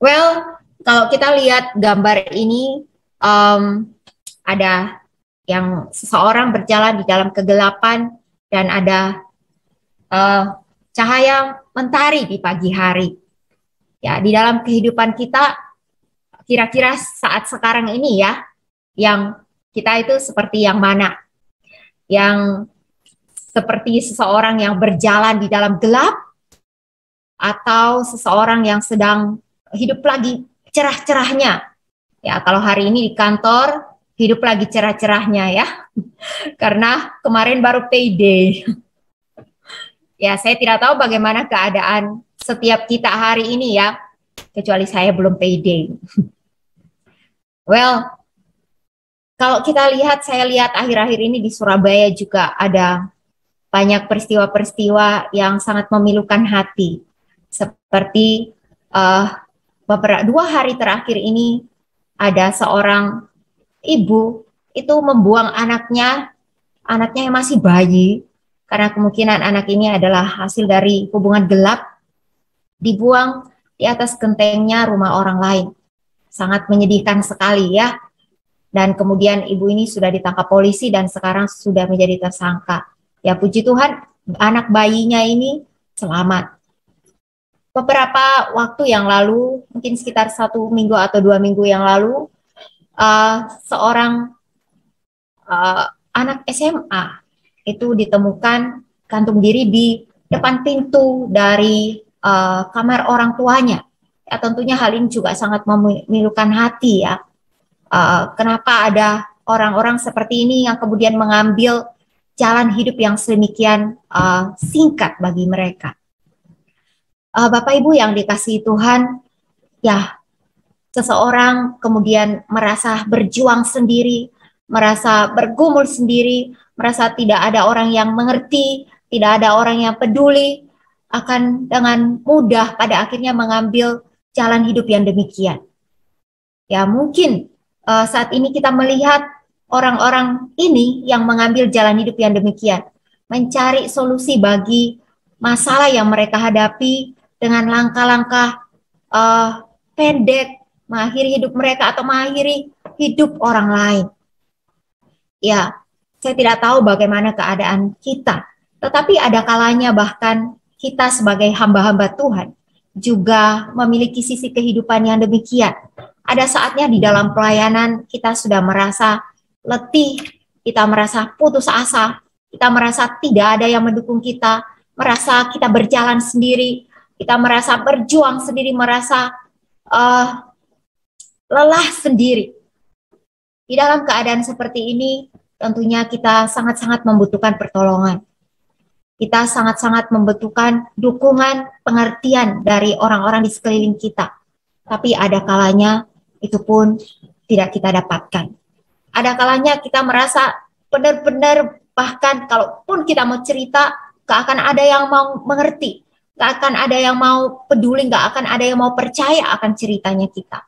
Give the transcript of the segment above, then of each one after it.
Well, kalau kita lihat gambar ini, um, ada yang seseorang berjalan di dalam kegelapan dan ada uh, cahaya mentari di pagi hari. Ya, di dalam kehidupan kita, kira-kira saat sekarang ini ya, yang kita itu seperti yang mana? Yang seperti seseorang yang berjalan di dalam gelap atau seseorang yang sedang hidup lagi cerah-cerahnya. Ya, kalau hari ini di kantor hidup lagi cerah-cerahnya ya, karena kemarin baru payday. Ya, saya tidak tahu bagaimana keadaan setiap kita hari ini ya, kecuali saya belum payday. Well, kalau kita lihat, saya lihat akhir-akhir ini di Surabaya juga ada banyak peristiwa-peristiwa yang sangat memilukan hati. Seperti beberapa 2 hari terakhir ini ada seorang ibu itu membuang anaknya yang masih bayi, karena kemungkinan anak ini adalah hasil dari hubungan gelap, dibuang di atas gentengnya rumah orang lain. Sangat menyedihkan sekali ya. Dan kemudian ibu ini sudah ditangkap polisi dan sekarang sudah menjadi tersangka. Ya puji Tuhan, anak bayinya ini selamat. Beberapa waktu yang lalu, mungkin sekitar 1 minggu atau 2 minggu yang lalu, seorang anak SMA itu ditemukan gantung diri di depan pintu dari kamar orang tuanya. Ya, tentunya hal ini juga sangat memilukan hati ya. Kenapa ada orang-orang seperti ini yang kemudian mengambil jalan hidup yang sedemikian singkat bagi mereka. Bapak Ibu yang dikasihi Tuhan, ya seseorang kemudian merasa berjuang sendiri, merasa bergumul sendiri, merasa tidak ada orang yang mengerti, tidak ada orang yang peduli, akan dengan mudah pada akhirnya mengambil jalan hidup yang demikian. Ya mungkin saat ini kita melihat orang-orang ini yang mengambil jalan hidup yang demikian, mencari solusi bagi masalah yang mereka hadapi dengan langkah-langkah pendek, mengakhiri hidup mereka atau mengakhiri hidup orang lain. Ya, saya tidak tahu bagaimana keadaan kita, tetapi ada kalanya bahkan kita sebagai hamba-hamba Tuhan juga memiliki sisi kehidupan yang demikian. Ada saatnya di dalam pelayanan kita sudah merasa letih, kita merasa putus asa, kita merasa tidak ada yang mendukung kita, merasa kita berjalan sendiri, kita merasa berjuang sendiri, merasa lelah sendiri. Di dalam keadaan seperti ini, tentunya kita sangat-sangat membutuhkan pertolongan. Kita sangat-sangat membutuhkan dukungan, pengertian dari orang-orang di sekeliling kita. Tapi ada kalanya itu pun tidak kita dapatkan. Ada kalanya kita merasa benar-benar, bahkan kalaupun kita mau cerita, gak akan ada yang mau mengerti, gak akan ada yang mau peduli, gak akan ada yang mau percaya akan ceritanya kita.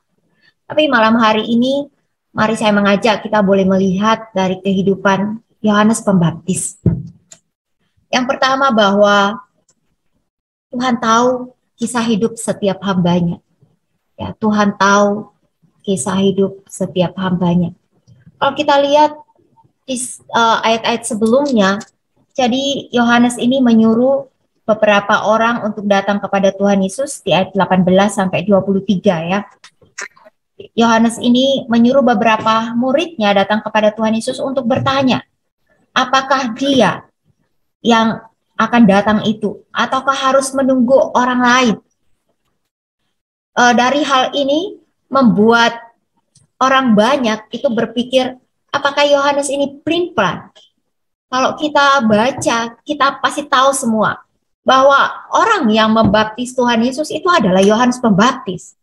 Tapi malam hari ini, mari saya mengajak kita boleh melihat dari kehidupan Yohanes Pembaptis. Yang pertama bahwa Tuhan tahu kisah hidup setiap hambanya. Ya, Tuhan tahu kisah hidup setiap hambanya. Kalau kita lihat di ayat-ayat sebelumnya, jadi Yohanes ini menyuruh beberapa orang untuk datang kepada Tuhan Yesus di ayat 18 sampai 23 ya. Yohanes ini menyuruh beberapa muridnya datang kepada Tuhan Yesus untuk bertanya, apakah dia yang akan datang itu, ataukah harus menunggu orang lain? Dari hal ini membuat orang banyak itu berpikir, apakah Yohanes ini pelin-pelan? Kalau kita baca, kita pasti tahu semua bahwa orang yang membaptis Tuhan Yesus itu adalah Yohanes Pembaptis.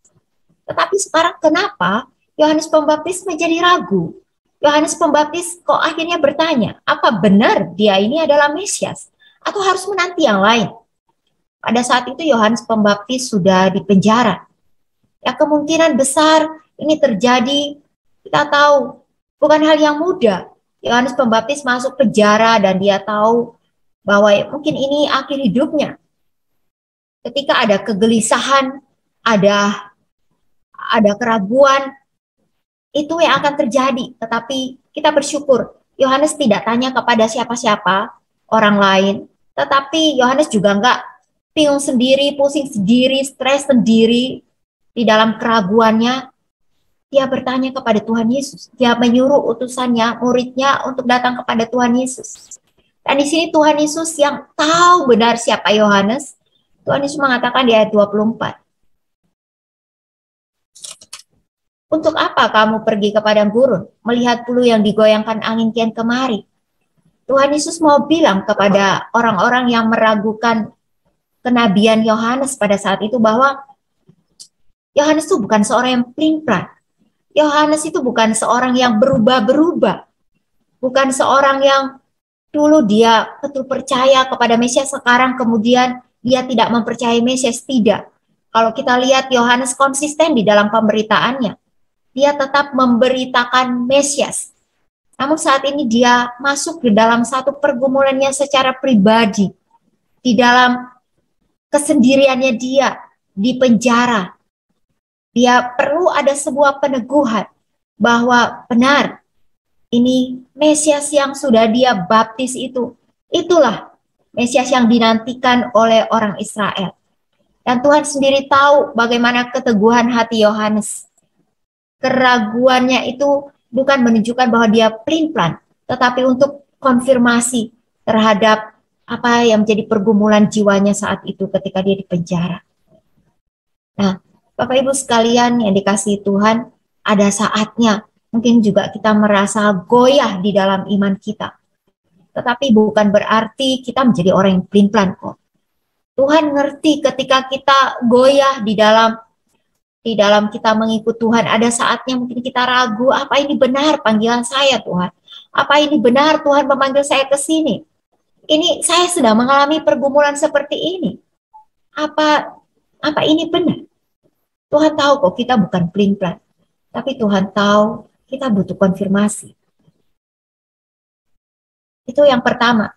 Tetapi sekarang kenapa Yohanes Pembaptis menjadi ragu? Yohanes Pembaptis kok akhirnya bertanya, apa benar dia ini adalah Mesias? Atau harus menanti yang lain? Pada saat itu Yohanes Pembaptis sudah di penjara. Ya kemungkinan besar ini terjadi, kita tahu, bukan hal yang mudah. Yohanes Pembaptis masuk penjara dan dia tahu bahwa mungkin ini akhir hidupnya. Ketika ada kegelisahan, ada ada keraguan, itu yang akan terjadi. Tetapi kita bersyukur, Yohanes tidak tanya kepada siapa-siapa orang lain, tetapi Yohanes juga enggak bingung sendiri, pusing sendiri, stres sendiri di dalam keraguannya. Dia bertanya kepada Tuhan Yesus. Dia menyuruh utusannya, muridnya untuk datang kepada Tuhan Yesus. Dan di sini Tuhan Yesus yang tahu benar siapa Yohanes, Tuhan Yesus mengatakan di ayat 24. Untuk apa kamu pergi ke padang gurun, melihat bulu yang digoyangkan angin kian kemari? Tuhan Yesus mau bilang kepada orang-orang yang meragukan kenabian Yohanes pada saat itu bahwa Yohanes itu bukan seorang yang pelin-pelan. Yohanes itu bukan seorang yang berubah-berubah. Bukan seorang yang dulu dia betul percaya kepada Mesias, sekarang kemudian dia tidak mempercayai Mesias. Tidak. Kalau kita lihat Yohanes konsisten di dalam pemberitaannya. Dia tetap memberitakan Mesias. Namun saat ini dia masuk di dalam satu pergumulannya secara pribadi. Di dalam kesendiriannya dia di penjara. Dia perlu ada sebuah peneguhan bahwa benar ini Mesias yang sudah dia baptis itu. Itulah Mesias yang dinantikan oleh orang Israel. Dan Tuhan sendiri tahu bagaimana keteguhan hati Yohanes. Keraguannya itu bukan menunjukkan bahwa dia pelin-pelan, tetapi untuk konfirmasi terhadap apa yang menjadi pergumulan jiwanya saat itu ketika dia di penjara. Nah, Bapak Ibu sekalian yang dikasihi Tuhan, ada saatnya mungkin juga kita merasa goyah di dalam iman kita. Tetapi bukan berarti kita menjadi orang yang pelin-pelan kok. Tuhan ngerti ketika kita goyah di dalam kita mengikut Tuhan. Ada saatnya mungkin kita ragu, apa ini benar panggilan saya Tuhan? Apa ini benar Tuhan memanggil saya ke sini? Ini saya sedang mengalami pergumulan seperti ini. Apa ini benar? Tuhan tahu kok kita bukan pelin-pelan. Tapi Tuhan tahu kita butuh konfirmasi. Itu yang pertama.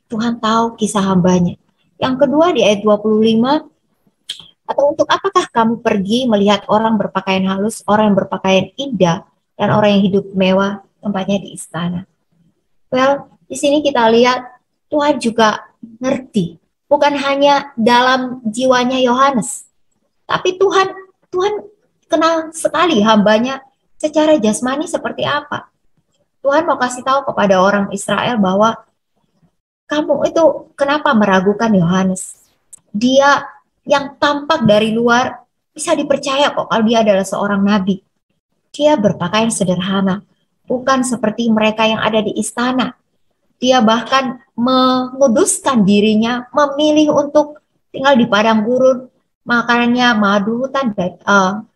Tuhan tahu kisah hambanya. Yang kedua di ayat 25, atau untuk apakah kamu pergi melihat orang berpakaian halus, orang yang berpakaian indah, dan orang yang hidup mewah, tempatnya di istana. Well, di sini kita lihat Tuhan juga ngerti. Bukan hanya dalam jiwanya Yohanes, tapi Tuhan kenal sekali hambanya secara jasmani seperti apa. Tuhan mau kasih tahu kepada orang Israel bahwa kamu itu kenapa meragukan Yohanes? Dia yang tampak dari luar bisa dipercaya kok kalau dia adalah seorang nabi. Dia berpakaian sederhana, bukan seperti mereka yang ada di istana. Dia bahkan menguduskan dirinya, memilih untuk tinggal di padang gurun, makanannya madu hutan dan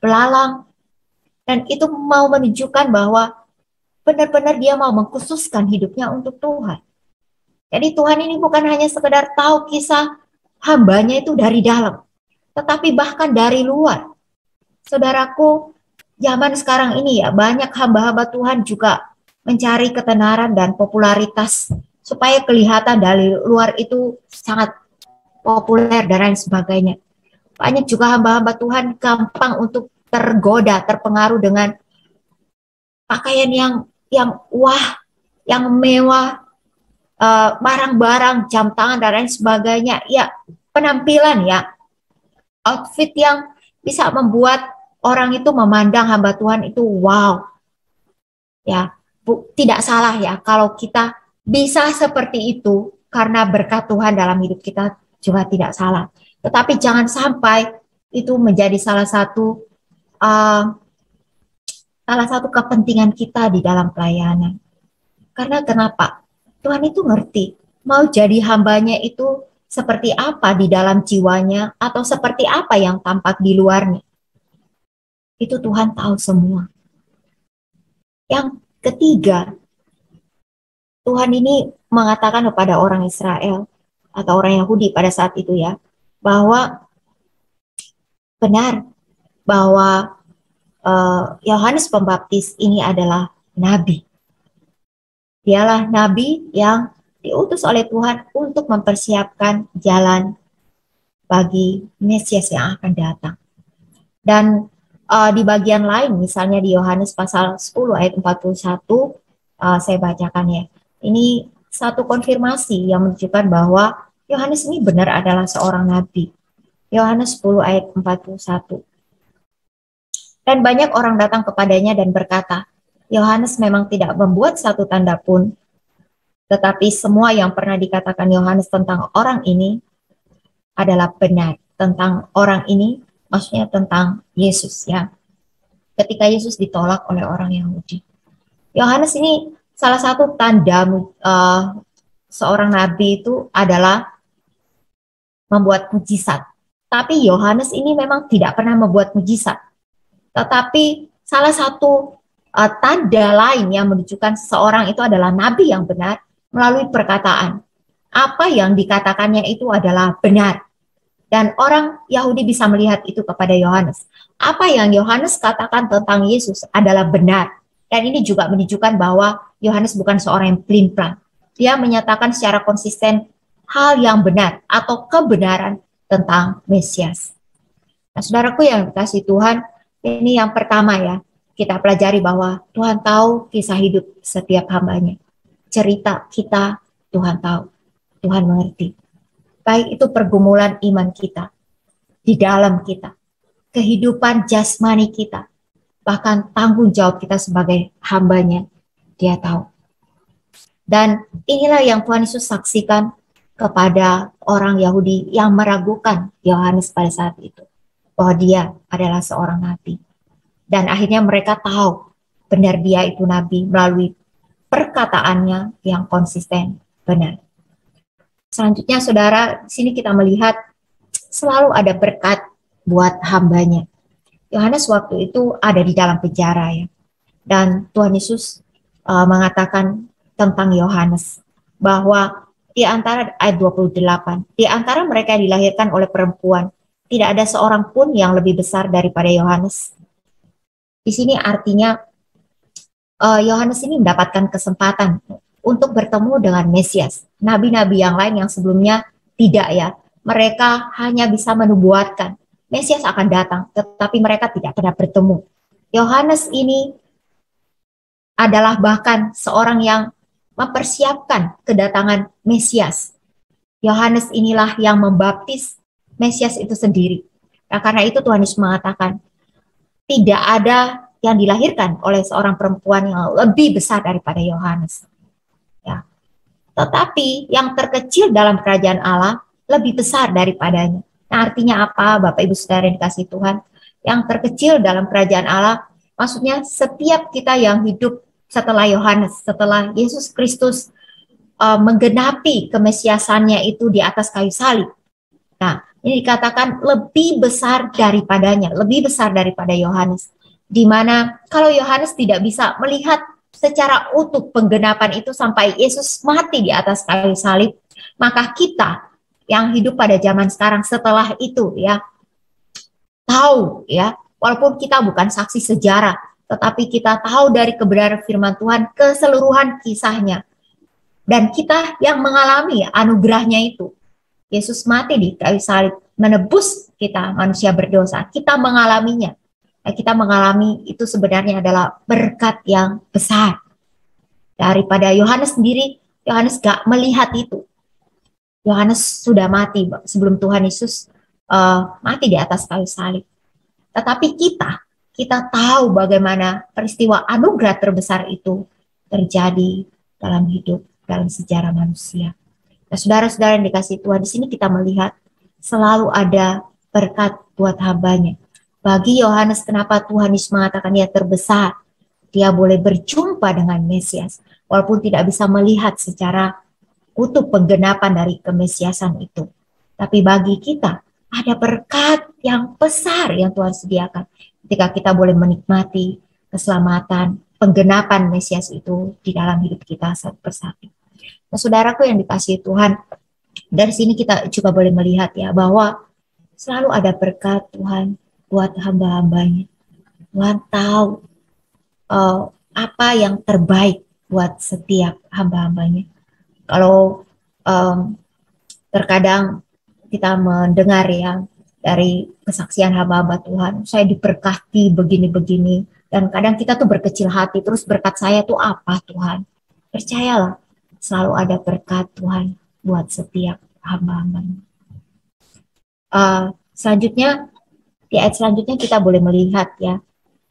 belalang. Dan itu mau menunjukkan bahwa benar-benar dia mau mengkhususkan hidupnya untuk Tuhan. Jadi Tuhan ini bukan hanya sekedar tahu kisah hambanya itu dari dalam, tetapi bahkan dari luar. Saudaraku, zaman sekarang ini ya banyak hamba-hamba Tuhan juga mencari ketenaran dan popularitas supaya kelihatan dari luar itu sangat populer dan lain sebagainya. Banyak juga hamba-hamba Tuhan gampang untuk tergoda, terpengaruh dengan pakaian yang wah, yang mewah, barang-barang, jam tangan dan lain sebagainya. Ya, penampilan ya, outfit yang bisa membuat orang itu memandang hamba Tuhan itu wow. Ya, tidak salah ya kalau kita bisa seperti itu karena berkat Tuhan dalam hidup kita juga tidak salah. Tetapi jangan sampai itu menjadi salah satu kepentingan kita di dalam pelayanan. Karena kenapa? Tuhan itu ngerti mau jadi hambanya itu seperti apa di dalam jiwanya atau seperti apa yang tampak di luarnya. Itu Tuhan tahu semua. Yang ketiga, Tuhan ini mengatakan kepada orang Israel atau orang Yahudi pada saat itu ya, bahwa benar bahwa Yohanes Pembaptis ini adalah nabi. Dialah nabi yang diutus oleh Tuhan untuk mempersiapkan jalan bagi Mesias yang akan datang. Dan di bagian lain, misalnya di Yohanes pasal 10 ayat 41, saya bacakan ya. Ini satu konfirmasi yang menunjukkan bahwa Yohanes ini benar adalah seorang nabi. Yohanes 10 ayat 41. Dan banyak orang datang kepadanya dan berkata, Yohanes memang tidak membuat satu tanda pun, tetapi semua yang pernah dikatakan Yohanes tentang orang ini adalah benar. Tentang orang ini, maksudnya tentang Yesus ya. Ketika Yesus ditolak oleh orang Yahudi. Yohanes ini salah satu tanda seorang nabi itu adalah membuat mujizat. Tapi Yohanes ini memang tidak pernah membuat mujizat. Tetapi salah satu tanda lain yang menunjukkan seseorang itu adalah nabi yang benar melalui perkataan. Apa yang dikatakannya itu adalah benar. Dan orang Yahudi bisa melihat itu kepada Yohanes. Apa yang Yohanes katakan tentang Yesus adalah benar. Dan ini juga menunjukkan bahwa Yohanes bukan seorang yang pelin-pelan. Dia menyatakan secara konsisten hal yang benar atau kebenaran tentang Mesias. Nah, saudaraku yang dikasihi Tuhan, ini yang pertama ya, kita pelajari bahwa Tuhan tahu kisah hidup setiap hambanya. Cerita kita, Tuhan tahu, Tuhan mengerti. Baik itu pergumulan iman kita, di dalam kita, kehidupan jasmani kita, bahkan tanggung jawab kita sebagai hambanya, Dia tahu. Dan inilah yang Tuhan Yesus saksikan kepada orang Yahudi yang meragukan Yohanes pada saat itu, bahwa dia adalah seorang nabi. Dan akhirnya mereka tahu benar dia itu nabi melalui perkataannya yang konsisten, benar. Selanjutnya saudara, di sini kita melihat selalu ada berkat buat hambanya. Yohanes waktu itu ada di dalam penjara ya. Dan Tuhan Yesus mengatakan tentang Yohanes bahwa di antara ayat 28, di antara mereka yang dilahirkan oleh perempuan, tidak ada seorang pun yang lebih besar daripada Yohanes. Di sini artinya Yohanes ini mendapatkan kesempatan untuk bertemu dengan Mesias. Nabi-nabi yang lain yang sebelumnya tidak ya. Mereka hanya bisa menubuatkan Mesias akan datang, tetapi mereka tidak pernah bertemu. Yohanes ini adalah bahkan seorang yang mempersiapkan kedatangan Mesias. Yohanes inilah yang membaptis Mesias itu sendiri. Nah, karena itu Tuhan Yesus mengatakan, tidak ada yang dilahirkan oleh seorang perempuan yang lebih besar daripada Yohanes. Ya. Tetapi yang terkecil dalam kerajaan Allah lebih besar daripadanya. Nah, artinya apa, Bapak Ibu Saudara yang dikasihi Tuhan? Yang terkecil dalam kerajaan Allah, maksudnya setiap kita yang hidup setelah Yohanes, setelah Yesus Kristus menggenapi kemesiasannya itu di atas kayu salib. Nah, ini dikatakan lebih besar daripadanya, lebih besar daripada Yohanes. Di mana kalau Yohanes tidak bisa melihat secara utuh penggenapan itu sampai Yesus mati di atas kayu salib, maka kita yang hidup pada zaman sekarang setelah itu ya, tahu ya, walaupun kita bukan saksi sejarah, tetapi kita tahu dari kebenaran firman Tuhan keseluruhan kisahnya. Dan kita yang mengalami anugerahnya itu. Yesus mati di kayu salib, menebus kita manusia berdosa. Kita mengalaminya. Nah, kita mengalami itu sebenarnya adalah berkat yang besar. Daripada Yohanes sendiri, Yohanes gak melihat itu. Yohanes sudah mati sebelum Tuhan Yesus mati di atas kayu salib. Tetapi kita tahu bagaimana peristiwa anugerah terbesar itu terjadi dalam hidup, dalam sejarah manusia. Nah, saudara-saudara yang dikasihi Tuhan, di sini kita melihat selalu ada berkat buat hambanya. Bagi Yohanes, kenapa Tuhan Yesus mengatakan dia terbesar? Dia boleh berjumpa dengan Mesias, walaupun tidak bisa melihat secara utuh penggenapan dari kemesiasan itu. Tapi bagi kita, ada berkat yang besar yang Tuhan sediakan ketika kita boleh menikmati keselamatan, penggenapan Mesias itu di dalam hidup kita satu persatu. Nah, saudaraku yang dikasihi Tuhan, dari sini kita juga boleh melihat ya bahwa selalu ada berkat Tuhan buat hamba-hambanya. Tuhan tahu apa yang terbaik buat setiap hamba-hambanya. Kalau terkadang kita mendengar ya dari kesaksian hamba-hamba Tuhan, saya diberkati begini-begini, dan kadang kita tuh berkecil hati, terus berkat saya tuh apa Tuhan? Percayalah, selalu ada berkat Tuhan buat setiap hamba-hamba. Selanjutnya, di ayat selanjutnya kita boleh melihat ya,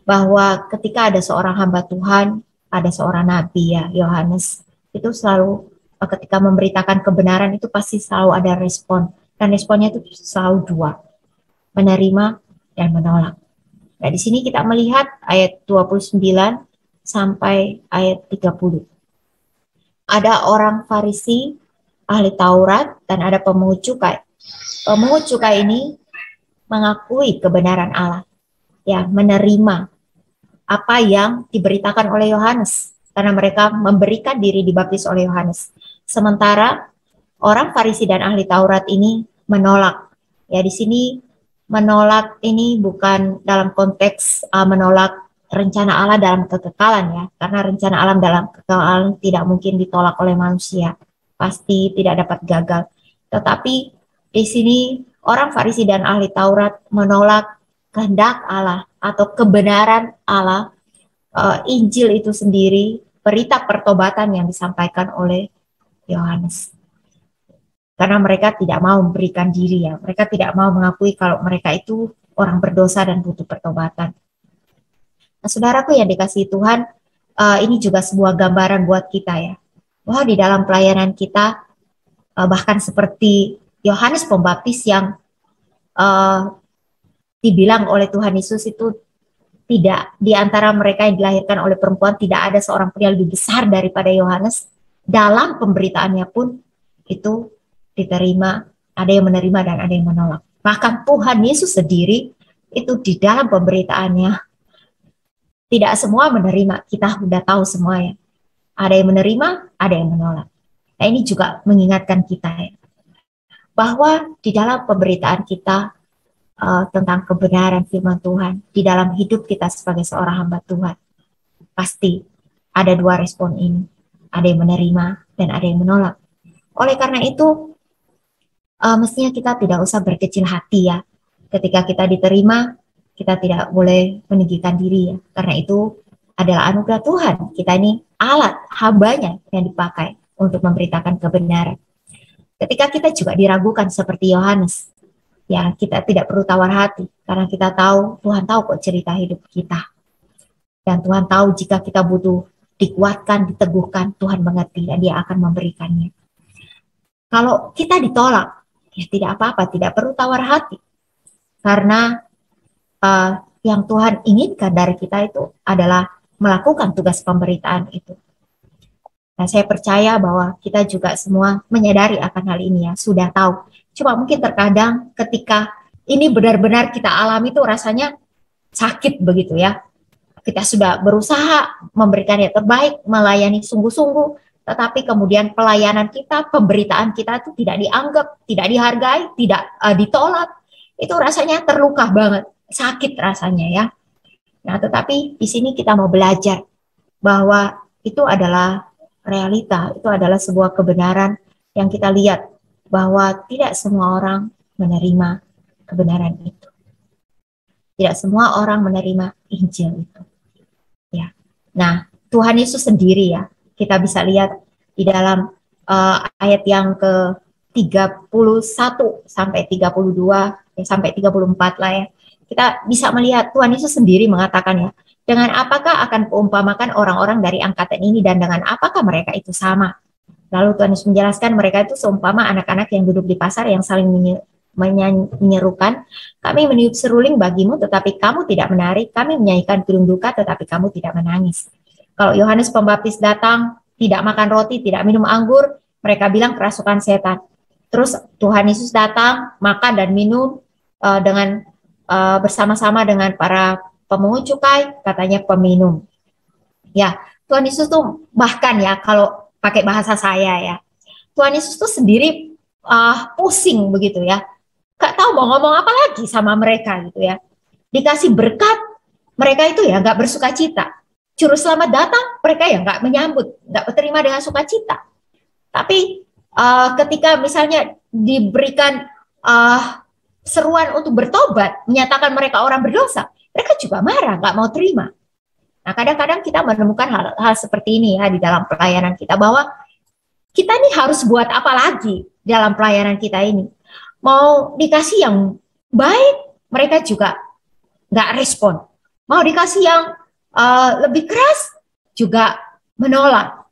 bahwa ketika ada seorang hamba Tuhan, ada seorang nabi ya, Yohanes, itu selalu ketika memberitakan kebenaran itu pasti selalu ada respon, dan responnya itu selalu dua, menerima dan menolak. Nah, di sini kita melihat ayat 29 sampai ayat 30. Ada orang Farisi, ahli Taurat, dan ada pemungut cukai. Pemungut cukai ini mengakui kebenaran Allah, ya, menerima apa yang diberitakan oleh Yohanes, karena mereka memberikan diri dibaptis oleh Yohanes. Sementara orang Farisi dan ahli Taurat ini menolak. Ya, di sini menolak ini bukan dalam konteks menolak rencana Allah dalam kekekalan ya, karena rencana Allah dalam kekekalan tidak mungkin ditolak oleh manusia, pasti tidak dapat gagal. Tetapi di sini orang Farisi dan ahli Taurat menolak kehendak Allah atau kebenaran Allah, Injil itu sendiri, berita pertobatan yang disampaikan oleh Yohanes. Karena mereka tidak mau memberikan diri ya, mereka tidak mau mengakui kalau mereka itu orang berdosa dan butuh pertobatan. Nah, saudaraku yang dikasihi Tuhan, ini juga sebuah gambaran buat kita ya, bahwa di dalam pelayanan kita, bahkan seperti Yohanes Pembaptis yang dibilang oleh Tuhan Yesus itu, tidak di antara mereka yang dilahirkan oleh perempuan tidak ada seorang pun yang lebih besar daripada Yohanes. Dalam pemberitaannya pun itu diterima, ada yang menerima dan ada yang menolak. Bahkan Tuhan Yesus sendiri itu di dalam pemberitaannya tidak semua menerima, kita sudah tahu semuanya. Ada yang menerima, ada yang menolak. Nah, ini juga mengingatkan kita ya, bahwa di dalam pemberitaan kita tentang kebenaran firman Tuhan, di dalam hidup kita sebagai seorang hamba Tuhan, pasti ada dua respon ini, ada yang menerima dan ada yang menolak. Oleh karena itu, mestinya kita tidak usah berkecil hati ya, ketika kita diterima, kita tidak boleh meninggikan diri ya, karena itu adalah anugerah Tuhan. Kita ini alat, hambanya yang dipakai untuk memberitakan kebenaran. Ketika kita juga diragukan seperti Yohanes, ya kita tidak perlu tawar hati, karena kita tahu, Tuhan tahu kok cerita hidup kita. Dan Tuhan tahu jika kita butuh dikuatkan, diteguhkan, Tuhan mengerti dan Dia akan memberikannya. Kalau kita ditolak, ya tidak apa-apa, tidak perlu tawar hati. Karena yang Tuhan inginkan dari kita itu adalah melakukan tugas pemberitaan itu. Nah, saya percaya bahwa kita juga semua menyadari akan hal ini ya, sudah tahu. Cuma mungkin terkadang ketika ini benar-benar kita alami itu rasanya sakit begitu ya. Kita sudah berusaha memberikan yang terbaik, melayani sungguh-sungguh, tetapi kemudian pelayanan kita, pemberitaan kita itu tidak dianggap, tidak dihargai, tidak ditolak. Itu rasanya terluka banget, sakit rasanya ya. Nah, tetapi di sini kita mau belajar bahwa itu adalah realita, itu adalah sebuah kebenaran yang kita lihat, bahwa tidak semua orang menerima kebenaran itu. Tidak semua orang menerima Injil itu. Ya. Nah, Tuhan Yesus sendiri ya, kita bisa lihat di dalam ayat yang ke-31 sampai 32 sampai 34 lah ya. Kita bisa melihat Tuhan Yesus sendiri mengatakan ya, dengan apakah akan kuumpamakan orang-orang dari angkatan ini dan dengan apakah mereka itu sama? Lalu Tuhan Yesus menjelaskan mereka itu seumpama anak-anak yang duduk di pasar yang saling menyerukan, kami meniup seruling bagimu tetapi kamu tidak menarik, kami menyanyikan kidung duka tetapi kamu tidak menangis. Kalau Yohanes Pembaptis datang, tidak makan roti, tidak minum anggur, mereka bilang kerasukan setan. Terus Tuhan Yesus datang, makan dan minum dengan bersama-sama dengan para pemungut cukai, katanya peminum. Ya, Tuhan Yesus tuh bahkan ya, kalau pakai bahasa saya ya, Tuhan Yesus tuh sendiri pusing begitu ya, gak tahu mau ngomong apa lagi sama mereka gitu ya. Dikasih berkat, mereka itu ya gak bersuka cita. Juru selamat datang, mereka ya gak menyambut, gak berterima dengan sukacita. Tapi ketika misalnya diberikan seruan untuk bertobat, menyatakan mereka orang berdosa, mereka juga marah, nggak mau terima. Nah, kadang-kadang kita menemukan hal-hal seperti ini ya di dalam pelayanan kita, bahwa kita nih harus buat apa lagi dalam pelayanan kita ini. Mau dikasih yang baik, mereka juga nggak respon. Mau dikasih yang lebih keras, juga menolak.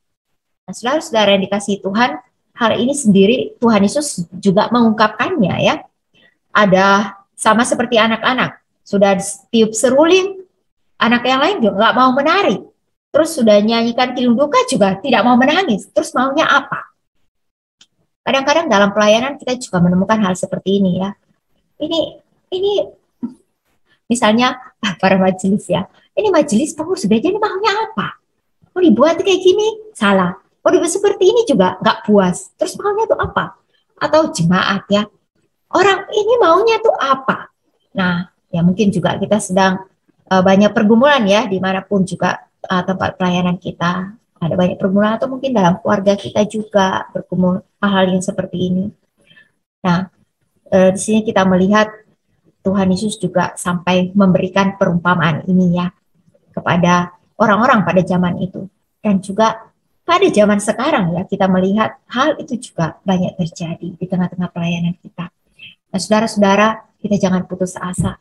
Nah, saudara-saudara yang dikasihi Tuhan, hal ini sendiri Tuhan Yesus juga mengungkapkannya ya. Ada sama seperti anak-anak, sudah tiup seruling, anak yang lain juga nggak mau menari. Terus sudah nyanyikan Kilung Duka juga tidak mau menangis. Terus maunya apa? Kadang-kadang dalam pelayanan kita juga menemukan hal seperti ini ya. Ini misalnya para majelis ya. Ini majelis pengurus gereja ini maunya apa? Mau dibuat kayak gini? Salah. Mau dibuat seperti ini juga nggak puas. Terus maunya tuh apa? Atau jemaat ya. Orang ini maunya tuh apa? Nah, ya mungkin juga kita sedang banyak pergumulan ya, dimanapun juga tempat pelayanan kita. Ada banyak pergumulan, atau mungkin dalam keluarga kita juga bergumul hal-hal yang seperti ini. Nah, di sini kita melihat Tuhan Yesus juga sampai memberikan perumpamaan ini ya kepada orang-orang pada zaman itu. Dan juga pada zaman sekarang ya, kita melihat hal itu juga banyak terjadi di tengah-tengah pelayanan kita. Nah, saudara-saudara, kita jangan putus asa.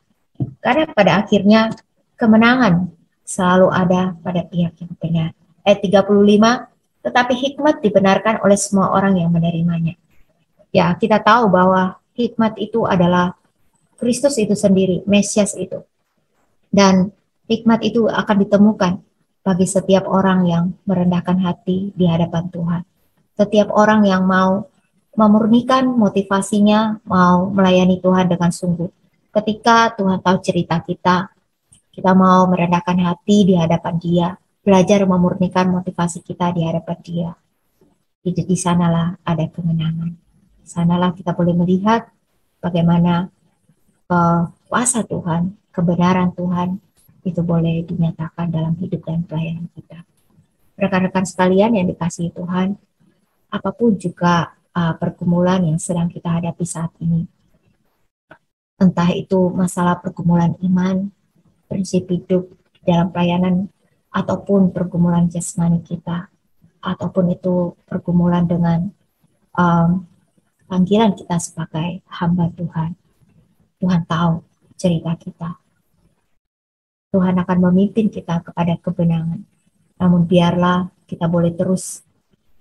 Karena pada akhirnya kemenangan selalu ada pada pihak yang benar. Ayat 35, tetapi hikmat dibenarkan oleh semua orang yang menerimanya. Ya, kita tahu bahwa hikmat itu adalah Kristus itu sendiri, Mesias itu. Dan hikmat itu akan ditemukan bagi setiap orang yang merendahkan hati di hadapan Tuhan. Setiap orang yang mau memurnikan motivasinya, mau melayani Tuhan dengan sungguh. Ketika Tuhan tahu cerita kita mau merendahkan hati di hadapan Dia, belajar memurnikan motivasi kita di hadapan Dia. Di sanalah ada kemenangan. Sanalah kita boleh melihat bagaimana kuasa Tuhan, kebenaran Tuhan itu boleh dinyatakan dalam hidup dan pelayanan kita. Rekan-rekan sekalian yang dikasihi Tuhan, apapun juga pergumulan yang sedang kita hadapi saat ini, entah itu masalah pergumulan iman, prinsip hidup dalam pelayanan, ataupun pergumulan jasmani kita, ataupun itu pergumulan dengan panggilan kita sebagai hamba Tuhan. Tuhan tahu cerita kita. Tuhan akan memimpin kita kepada kebenangan. Namun biarlah kita boleh terus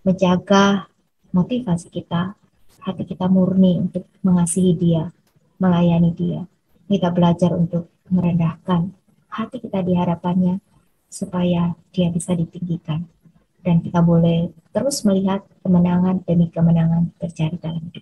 menjaga motivasi kita, hati kita murni untuk mengasihi Dia, melayani Dia. Kita belajar untuk merendahkan hati kita di hadapannya supaya Dia bisa ditinggikan. Dan kita boleh terus melihat kemenangan demi kemenangan terjadi dalam hidup